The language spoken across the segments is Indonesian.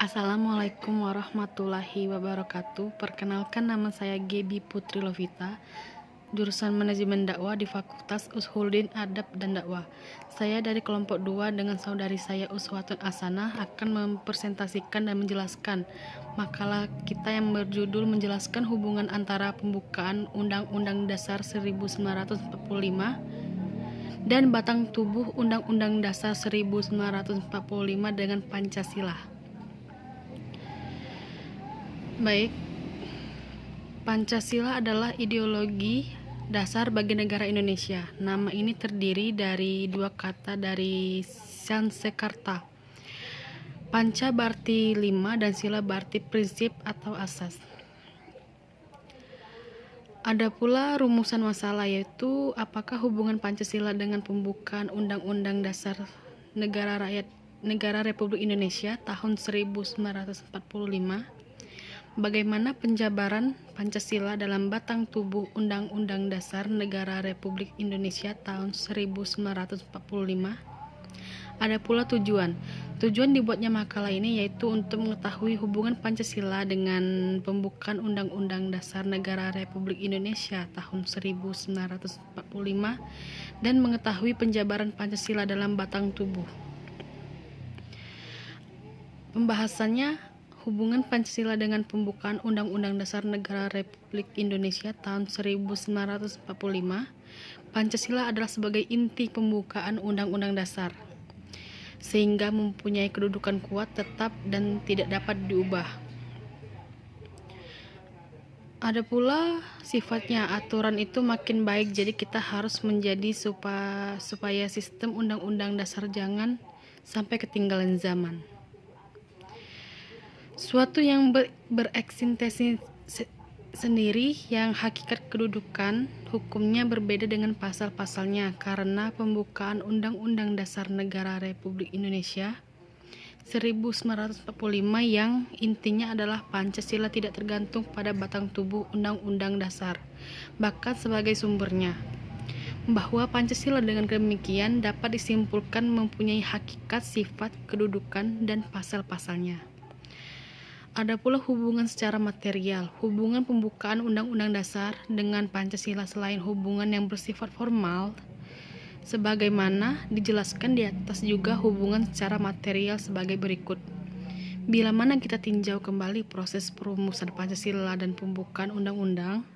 Assalamualaikum warahmatullahi wabarakatuh. Perkenalkan, nama saya Gebi Putri Lovita, jurusan Manajemen Dakwah di Fakultas Ushuldin Adab dan Dakwah. Saya dari kelompok 2 dengan saudari saya Uswatun Hasanah akan mempresentasikan dan menjelaskan makalah kita yang berjudul menjelaskan hubungan antara pembukaan Undang-Undang Dasar 1945 dan batang tubuh Undang-Undang Dasar 1945 dengan Pancasila. Baik, Pancasila adalah ideologi dasar bagi negara Indonesia. Nama ini terdiri dari dua kata dari Sanskerta. Panca berarti 5 dan sila berarti prinsip atau asas. Ada pula rumusan masalah, yaitu apakah hubungan Pancasila dengan pembukaan Undang-Undang Dasar Negara Republik Indonesia tahun 1945. Bagaimana penjabaran Pancasila dalam batang tubuh Undang-Undang Dasar Negara Republik Indonesia tahun 1945. Ada pula tujuan dibuatnya makalah ini, yaitu untuk mengetahui hubungan Pancasila dengan pembukaan Undang-Undang Dasar Negara Republik Indonesia tahun 1945 dan mengetahui penjabaran Pancasila dalam batang tubuh. Pembahasannya, hubungan Pancasila dengan pembukaan Undang-Undang Dasar Negara Republik Indonesia tahun 1945. Pancasila adalah sebagai inti pembukaan Undang-Undang Dasar, sehingga mempunyai kedudukan kuat, tetap, dan tidak dapat diubah. Ada pula sifatnya, aturan itu makin baik, jadi kita harus menjadi supaya sistem Undang-Undang Dasar jangan sampai ketinggalan zaman. Suatu yang bereksistensi sendiri yang hakikat kedudukan hukumnya berbeda dengan pasal-pasalnya, karena pembukaan Undang-Undang Dasar Negara Republik Indonesia 1945 yang intinya adalah Pancasila tidak tergantung pada batang tubuh Undang-Undang Dasar, bahkan sebagai sumbernya, bahwa Pancasila dengan demikian dapat disimpulkan mempunyai hakikat, sifat, kedudukan, dan pasal-pasalnya. Ada pula hubungan secara material. Hubungan pembukaan Undang-Undang Dasar dengan Pancasila selain hubungan yang bersifat formal, sebagaimana dijelaskan di atas, juga hubungan secara material sebagai berikut. Bila mana kita tinjau kembali proses perumusan Pancasila dan pembukaan undang-undang,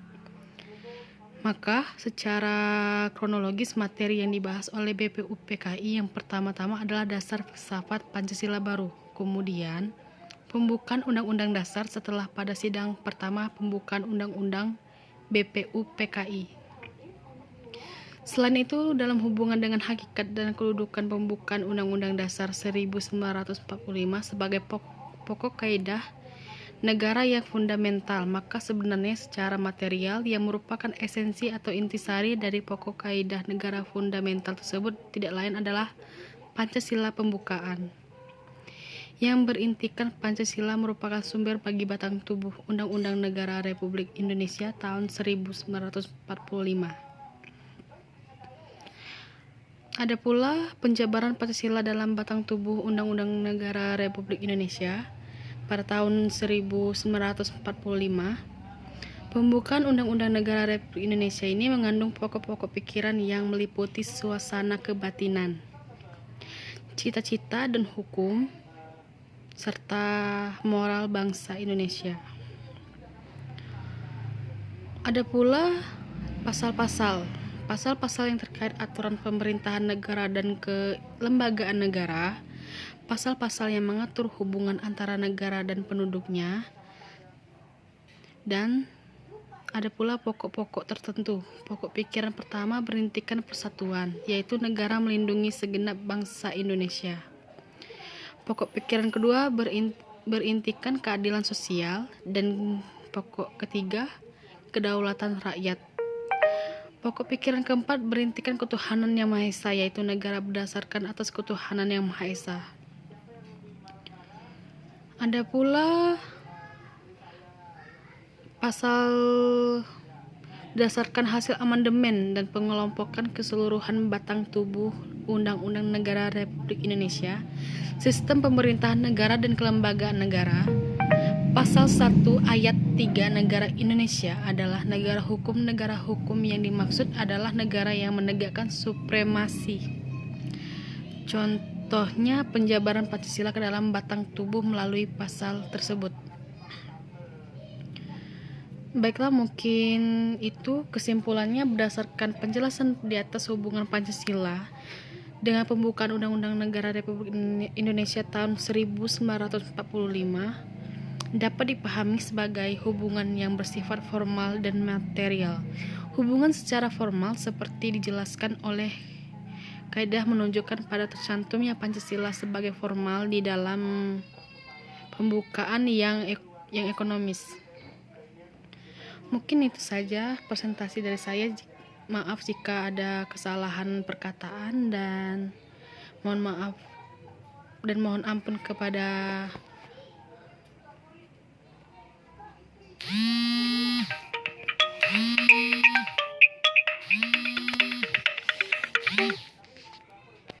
maka secara kronologis materi yang dibahas oleh BPUPKI yang pertama-tama adalah dasar filsafat Pancasila baru, kemudian pembukaan Undang-Undang Dasar setelah pada sidang pertama pembukaan Undang-Undang BPUPKI. Selain itu, dalam hubungan dengan hakikat dan kedudukan pembukaan Undang-Undang Dasar 1945 sebagai pokok kaidah negara yang fundamental, maka sebenarnya secara material yang merupakan esensi atau intisari dari pokok kaidah negara fundamental tersebut tidak lain adalah Pancasila pembukaan, yang berintikan Pancasila merupakan sumber bagi batang tubuh Undang-Undang Negara Republik Indonesia tahun 1945. Ada pula penjabaran Pancasila dalam batang tubuh Undang-Undang Negara Republik Indonesia pada tahun 1945. Pembukaan Undang-Undang Negara Republik Indonesia ini mengandung pokok-pokok pikiran yang meliputi suasana kebatinan, cita-cita dan hukum, serta moral bangsa Indonesia. Ada pula pasal-pasal yang terkait aturan pemerintahan negara dan kelembagaan negara, pasal-pasal yang mengatur hubungan antara negara dan penduduknya, dan ada pula pokok-pokok tertentu. Pokok pikiran pertama berintikan persatuan, yaitu negara melindungi segenap bangsa Indonesia. Pokok pikiran kedua berintikan keadilan sosial, dan pokok ketiga kedaulatan rakyat. Pokok pikiran keempat berintikan ketuhanan yang Maha Esa, yaitu negara berdasarkan atas ketuhanan yang Maha Esa. Ada pula pasal berdasarkan hasil amandemen dan pengelompokan keseluruhan batang tubuh Undang-Undang Negara Republik Indonesia, Sistem Pemerintahan Negara dan Kelembagaan Negara. Pasal 1 Ayat 3 Negara Indonesia adalah negara hukum. Negara hukum yang dimaksud adalah negara yang menegakkan supremasi. Contohnya penjabaran Pancasila ke dalam batang tubuh melalui pasal tersebut. Baiklah, mungkin itu kesimpulannya berdasarkan penjelasan di atas hubungan Pancasila dengan pembukaan Undang-Undang Negara Republik Indonesia tahun 1945 dapat dipahami sebagai hubungan yang bersifat formal dan material. Hubungan secara formal seperti dijelaskan oleh kaidah menunjukkan pada tercantumnya Pancasila sebagai formal di dalam pembukaan yang ekonomis. Mungkin itu saja presentasi dari saya. Maaf jika ada kesalahan perkataan dan mohon ampun kepada